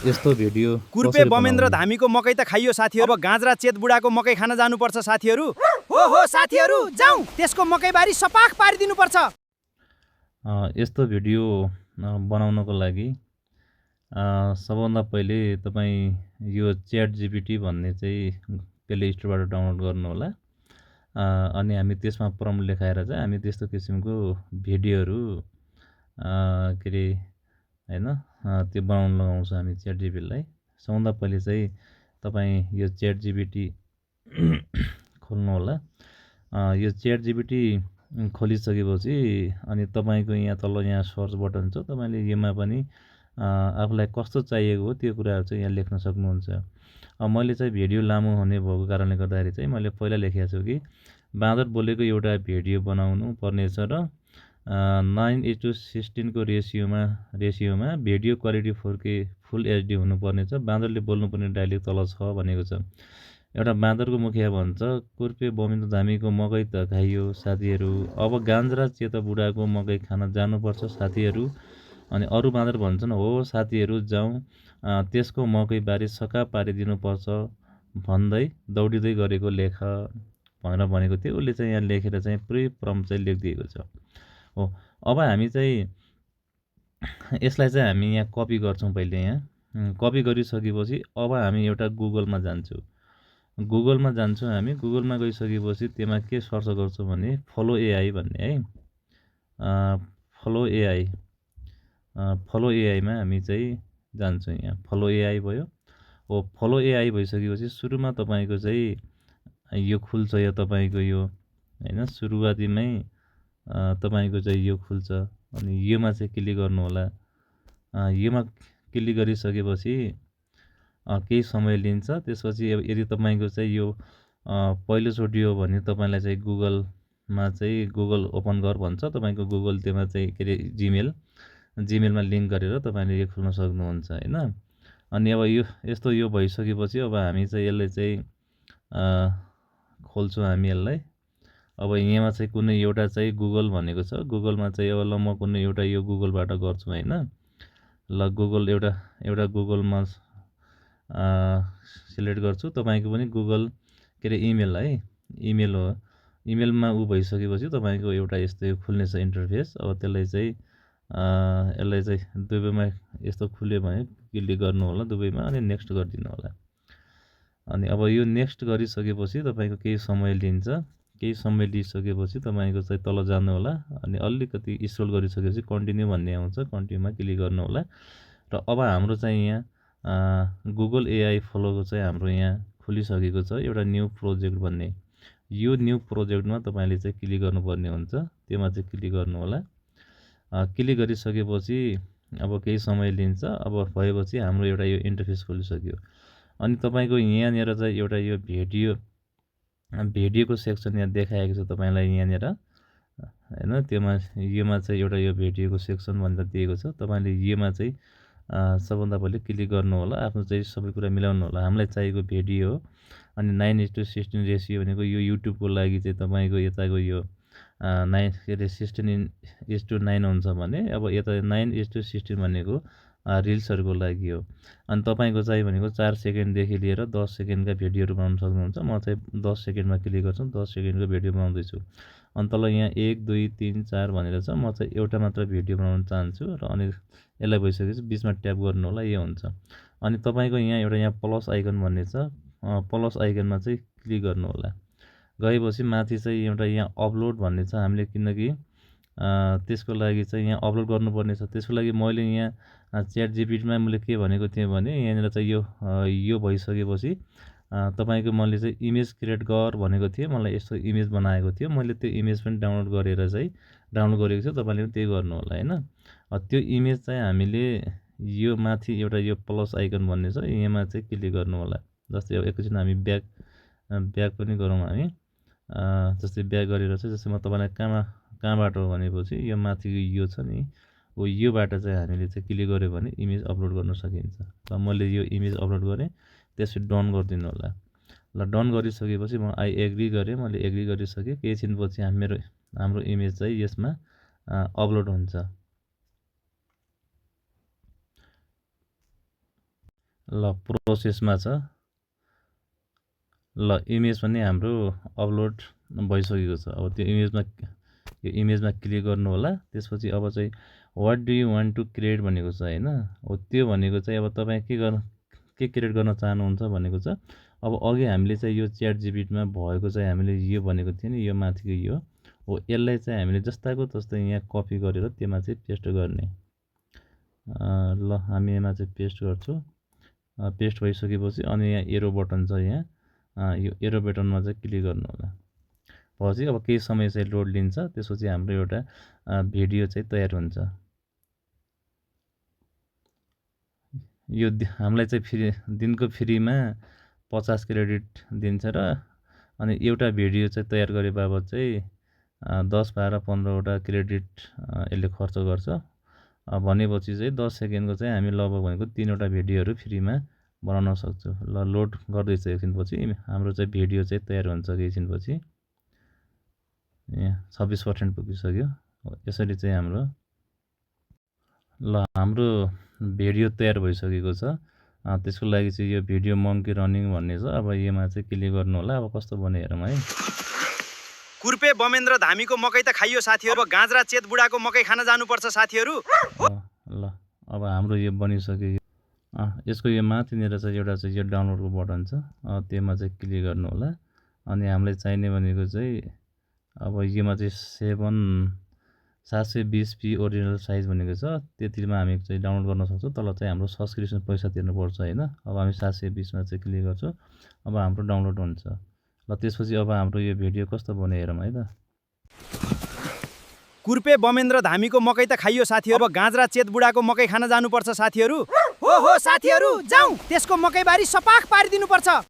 यस्तो भिडियो कुर्पे कसरी बमेन्द्र बनाउने? धामीको मकै त खाइयो साथीहरू। अब गाँजरा चेत बुढाको मकै खान जानुपर्छ साथीहरू। हो साथीहरू, जाउँ त्यसको मकैबारी सपाख पारिदिनुपर्छ। यस्तो भिडियो बनाउनको लागि सबभन्दा पहिले तपाईँ यो च्याट जिपिटी भन्ने चाहिँ प्ले स्टोरबाट डाउनलोड गर्नु होला। अनि हामी त्यसमा प्रम्प्ट लेखाएर चाहिँ हामी त्यस्तो किसिमको भिडियोहरू के अरे हैन त्यो बनाउन लगाउँछौँ हामी च्याट जिपिटीलाई। सबभन्दा पहिले चाहिँ तपाईँ यो च्याट जिपिटी खोल्नु होला। यो च्याट जिपिटी खोलिसकेपछि अनि तपाईँको यहाँ तल यहाँ सर्च बटन छ, तपाईँले योमा पनि आफूलाई कस्तो चाहिएको हो त्यो कुराहरू चाहिँ यहाँ लेख्न सक्नुहुन्छ। मैले चाहिँ भिडियो लामो हुने भएको कारणले गर्दाखेरि चाहिँ मैले पहिला लेखेको छु कि बाँदर बोलेको एउटा भिडियो बनाउनु पर्नेछ र 9:16 को रेसियोमा भिडियो क्वालिटी 4K फुल एचडी हुनुपर्नेछ। बाँदरले बोल्नुपर्ने डायलेक्ट तल छ भनेको छ। एउटा बाँदरको मुखिया भन्छ, कुर्पे बमेन्द्र धामीको मकै त खाइयो साथीहरू। अब गान्जरा चेत बुढाको मकै खान जानुपर्छ साथीहरू। अनि अरू बाँदर भन्छन्, हो साथीहरू जाउँ त्यसको मकै बारी सका पारिदिनुपर्छ भन्दै दौडिँदै गरेको लेख भनेर भनेको थियो। उसले चाहिँ यहाँ लेखेर चाहिँ पुरै प्रम्प्ट चाहिँ लेखिदिएको छ। हो, अब हामी चाहिँ यसलाई चाहिँ हामी यहाँ कपी गर्छौँ। पहिले यहाँ कपी गरिसकेपछि अब हामी एउटा गुगलमा जान्छौँ। गुगलमा जान्छौँ हामी। गुगलमा गइसकेपछि त्यसमा के सर्च गर्छौँ भने फलो एआई भन्ने है। फलो एआईमा हामी चाहिँ जान्छौँ। यहाँ फलो एआई भयो। हो, फलो एआई भइसकेपछि सुरुमा तपाईँको चाहिँ यो खुल्छ। यो तपाईँको यो हैन सुरुवातीमै तपाईँको चाहिँ यो खुल्छ। अनि योमा चाहिँ क्लिक गर्नु होला। योमा क्लिक गरिसकेपछि केही समय लिन्छ। त्यसपछि यदि तपाईँको चाहिँ यो पहिलोचोटि हो भने तपाईँलाई चाहिँ गुगलमा चाहिँ गुगल ओपन गर भन्छ। तपाईँको गुगल त्यसमा चाहिँ के अरे जिमेलमा लिङ्क गरेर तपाईँले यो खोल्न सक्नुहुन्छ हैन। अनि अब यो यस्तो यो भइसकेपछि अब हामी चाहिँ यसलाई चाहिँ खोल्छौँ हामी यसलाई। अब यहाँमा चाहिँ कुनै एउटा चाहिँ गुगल भनेको छ। गुगलमा चाहिँ अब ल म कुनै एउटा यो गुगलबाट गर्छु हैन। ल गुगल एउटा गुगलमा सिलेक्ट गर्छु। तपाईँको पनि गुगल के अरे इमेल है, इमेल हो। इमेलमा भइसकेपछि तपाईँको एउटा यस्तो खुल्नेछ इन्टरफेस। अब त्यसलाई चाहिँ यसलाई चाहिँ दुवैमा यस्तो खुल्यो भने क्लिक गर्नु होला दुवैमा अनि नेक्स्ट गरिदिनु होला। अनि अब यो नेक्स्ट गरिसकेपछि तपाईँको केही समय लिन्छ। केही समय लिइसकेपछि तपाईँको चाहिँ तल जानु होला। अनि अलिकति स्क्रोल गरिसकेपछि कन्टिन्यू भन्ने आउँछ। कन्टिन्यूमा क्लिक गर्नु होला। र अब हाम्रो चाहिँ यहाँ गुगल एआई फलोको चाहिँ हाम्रो यहाँ खुलिसकेको छ एउटा न्यू प्रोजेक्ट भन्ने। यो न्यू प्रोजेक्टमा तपाईँले चाहिँ क्लिक गर्नुपर्ने हुन्छ। त्यसमा चाहिँ क्लिक गर्नु होला। क्लिक गरिसकेपछि अब केही समय लिन्छ। अब भएपछि हाम्रो एउटा यो इन्टरफेस खोलिसक्यो। अनि तपाईँको यहाँनिर चाहिँ एउटा यो भिडियोको सेक्सन यहाँ देखाएको छ तपाईँलाई यहाँनिर हैन। योमा चाहिँ एउटा यो भिडियोको सेक्सन भनेर दिएको छ। तपाईँले योमा चाहिँ सबभन्दा पहिले क्लिक गर्नु होला। आफ्नो चाहिँ सबै कुरा मिलाउनु होला। हामीलाई चाहिएको भिडियो हो। अनि 9:16 रेसियो भनेको यो युट्युबको लागि चाहिँ तपाईँको यताको यो 16:9 हुन्छ भने अब यता 9:16 भनेको रिल्सहरूको लागि हो। अनि तपाईँको चाहिँ भनेको 4 सेकेन्डदेखि लिएर 10 सेकेन्डका भिडियोहरू बनाउन सक्नुहुन्छ। म चाहिँ 10 सेकेन्डमा क्लिक गर्छु। 10 सेकेन्डको भिडियो बनाउँदैछु। अनि तल यहाँ 1 2 3 4 भनेर छ। म चाहिँ एउटा मात्र भिडियो बनाउन चाहन्छु र अनि यसलाई भइसकेपछि बिचमा ट्याप गर्नु होला। यो हुन्छ। अनि तपाईँको यहाँ एउटा यहाँ प्लस आइकन भन्ने छ। प्लस आइकनमा चाहिँ क्लिक गर्नु होला। गएपछि माथि चाहिँ एउटा यहाँ अपलोड भन्ने छ। हामीले किनकि त्यसको लागि चाहिँ यहाँ अपलोड गर्नुपर्ने छ। त्यसको लागि मैले यहाँ च्याट जिपिटीमा मैले के भनेको थिएँ भने यहाँनिर चाहिँ यो भइसकेपछि तपाईँको मैले चाहिँ इमेज क्रिएट गर भनेको थिएँ। मलाई यस्तो इमेज बनाएको थियो। मैले त्यो इमेज पनि डाउनलोड गरेको छु। तपाईँले पनि त्यही गर्नु होला हैन। त्यो इमेज चाहिँ हामीले यो माथि एउटा यो प्लस आइकन भन्ने छ। यहाँमा चाहिँ क्लिक गर्नु होला। जस्तै अब एकैछिन हामी ब्याक पनि गरौँ हामी। जस्तै ब्याक गरेर चाहिँ जस्तै म तपाईँलाई कहाँबाट हो भनेपछि यो माथि यो छ नि, योबाट चाहिँ हामीले चाहिँ क्लिक गऱ्यो भने इमेज अपलोड गर्न सकिन्छ। र मैले यो इमेज अपलोड गरेँ। त्यसपछि डन गरिदिनु होला। ल डन गरिसकेपछि म आई एग्री गरेँ। मैले एग्री गरिसकेँ। केही छिनपछि हाम्रो इमेज चाहिँ यसमा अपलोड हुन्छ। ल प्रोसेसमा छ। ल इमेज पनि हाम्रो अपलोड भइसकेको छ। अब त्यो इमेजमा क्लिक गर्नु होला। त्यसपछि अब चाहिँ what do you want to create भनेको छ हैन। हो त्यो भनेको चाहिँ अब तपाईँ के क्रिएट गर्न चाहनुहुन्छ भनेको छ। अब अघि हामीले चाहिँ यो च्याट जीपीटीमा भएको चाहिँ हामीले यो भनेको थियो नि, यो माथिको यो हो। यसलाई चाहिँ हामीले जस्ताको तस्तै यहाँ कपी गरेर त्यसमा चाहिँ पेस्ट गर्ने। ल हामी यसमा चाहिँ पेस्ट गर्छौँ। पेस्ट भइसकेपछि अनि यहाँ एरो बटन छ। यहाँ यो एरो बटनमा चाहिँ क्लिक गर्नु होला। पछि अब केही समय चाहिँ लोड लिन्छ। त्यसपछि हाम्रो एउटा भिडियो चाहिँ तयार हुन्छ। यो हामीलाई चाहिँ दिनको फ्रीमा 50 क्रेडिट दिन्छ र अनि एउटा भिडियो चाहिँ तयार गरे बाबत चाहिँ 10, 12, 15वटा क्रेडिट यसले खर्च गर्छ। भनेपछि चाहिँ 10 सेकेन्डको चाहिँ हामी लगभग भनेको 3वटा भिडियोहरू फ्रीमा बनाउन सक्छौँ। ल लोड गर्दैछ। एकछिनपछि हाम्रो चाहिँ भिडियो चाहिँ तयार हुन्छ। एकछिनपछि यहाँ 26% पुगिसक्यो। यसरी चाहिँ हाम्रो हाम्रो भिडियो तयार भइसकेको छ। त्यसको लागि चाहिँ यो भिडियो मङ्की रनिङ भन्ने छ। अब यसमा चाहिँ क्लिक गर्नु होला। अब कस्तो बन्यो हेरौँ है। कुर्पे बमेन्द्र धामीको मकै त खाइयो साथीहरू। अब गाँजरा चेत बुढाको मकै खान जानुपर्छ साथीहरू। ल अब हाम्रो यो बनिसक्यो। यसको यो माथिनिर चाहिँ एउटा चाहिँ यो डाउनलोडको बटन छ। त्यसमा चाहिँ क्लिक गर्नु होला। अनि हामीलाई चाहिने भनेको चाहिँ अब योमा चाहिँ 720p ओरिजिनल साइज भनेको छ। त्यतिमा हामी चाहिँ डाउनलोड गर्न सक्छौँ। तल चाहिँ हाम्रो सब्सक्रिप्सन पैसा तिर्नुपर्छ हैन। अब हामी 720मा चाहिँ क्लिक गर्छौँ। अब हाम्रो डाउनलोड हुन्छ। ल त्यसपछि अब हाम्रो यो भिडियो कस्तो बन्यो हेरौँ है त। कुर्पे बमेन्द्र धामीको मकै त खाइयो साथीहरू। अब गाँजरा चेत बुढाको मकै खान जानुपर्छ साथीहरू। हो साथीहरू जाउँ, त्यसको मकैबारी सपाख पारिदिनुपर्छ।